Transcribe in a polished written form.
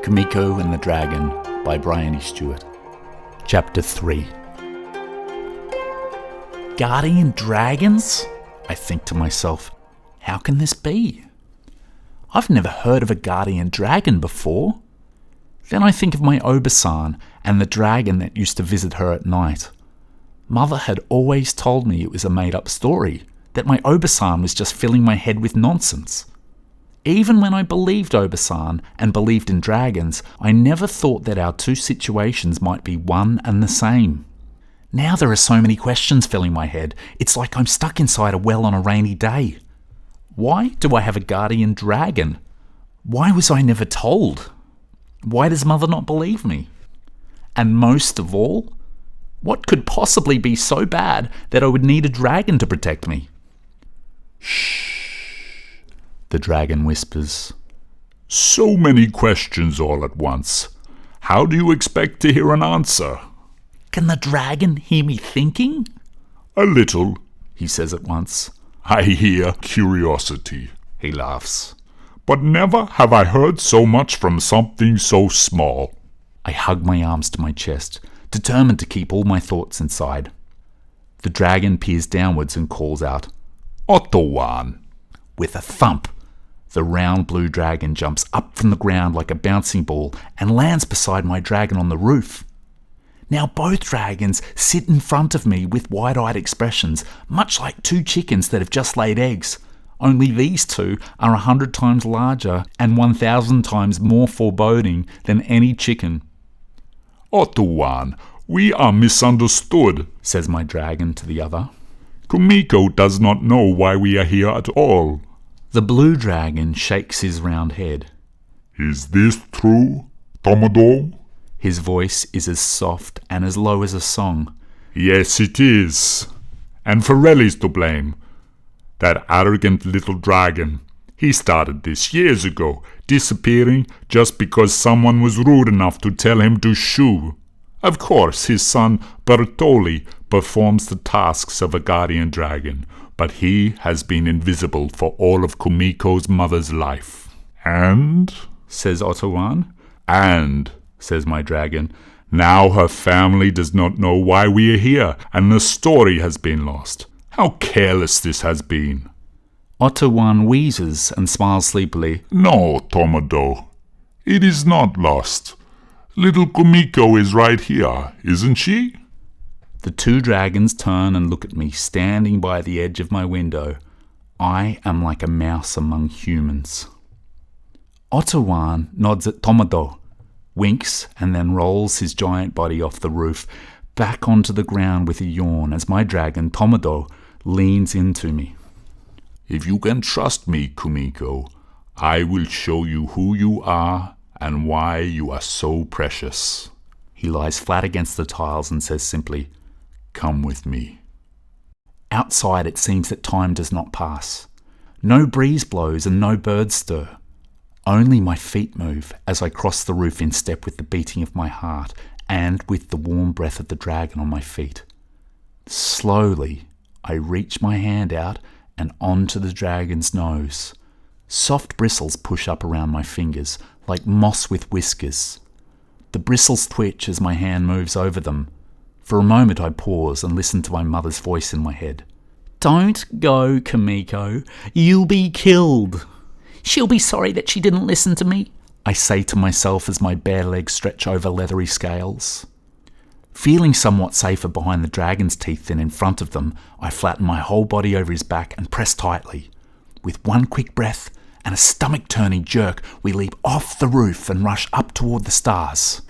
Kumiko and the Dragon by Briony Stewart. Chapter 3. Guardian dragons? I think to myself, how can this be? I've never heard of a guardian dragon before. Then I think of my Obasan and the dragon that used to visit her at night. Mother had always told me it was a made-up story, that my Obasan was just filling my head with nonsense. Even when I believed Obasan and believed in dragons, I never thought that our two situations might be one and the same. Now there are so many questions filling my head, it's like I'm stuck inside a well on a rainy day. Why do I have a guardian dragon? Why was I never told? Why does Mother not believe me? And most of all, what could possibly be so bad that I would need a dragon to protect me? Shh, the dragon whispers. So many questions all at once. How do you expect to hear an answer? Can the dragon hear me thinking? A little, he says at once. I hear curiosity, he laughs. But never have I heard so much from something so small. I hug my arms to my chest, determined to keep all my thoughts inside. The dragon peers downwards and calls out, Ottowan. With a thump, the round blue dragon jumps up from the ground like a bouncing ball and lands beside my dragon on the roof. Now both dragons sit in front of me with wide-eyed expressions, much like two chickens that have just laid eggs. Only these two are 100 times larger and 1,000 times more foreboding than any chicken. Ottowan, we are misunderstood, says my dragon to the other. Kumiko does not know why we are here at all. The blue dragon shakes his round head. Is this true, Tomodo? His voice is as soft and as low as a song. Yes, it is. And Forelli's to blame. That arrogant little dragon. He started this years ago, disappearing just because someone was rude enough to tell him to shoo. Of course, his son Bertoli performs the tasks of a guardian dragon, but he has been invisible for all of Kumiko's mother's life. And, says Ottowan. And, says my dragon, now her family does not know why we are here, and the story has been lost. How careless this has been. Ottowan wheezes and smiles sleepily. No, Tomodo, it is not lost. Little Kumiko is right here, isn't she? The two dragons turn and look at me, standing by the edge of my window. I am like a mouse among humans. Ottowan nods at Tomodo, winks, and then rolls his giant body off the roof, back onto the ground with a yawn as my dragon, Tomodo, leans into me. If you can trust me, Kumiko, I will show you who you are and why you are so precious. He lies flat against the tiles and says simply, Come with me. Outside it seems that time does not pass. No breeze blows and no birds stir. Only my feet move as I cross the roof in step with the beating of my heart and with the warm breath of the dragon on my feet. Slowly, I reach my hand out and onto the dragon's nose. Soft bristles push up around my fingers, like moss with whiskers. The bristles twitch as my hand moves over them. For a moment I pause and listen to my mother's voice in my head. Don't go, Kumiko. You'll be killed. She'll be sorry that she didn't listen to me, I say to myself as my bare legs stretch over leathery scales. Feeling somewhat safer behind the dragon's teeth than in front of them, I flatten my whole body over his back and press tightly. With one quick breath and a stomach-turning jerk, we leap off the roof and rush up toward the stars.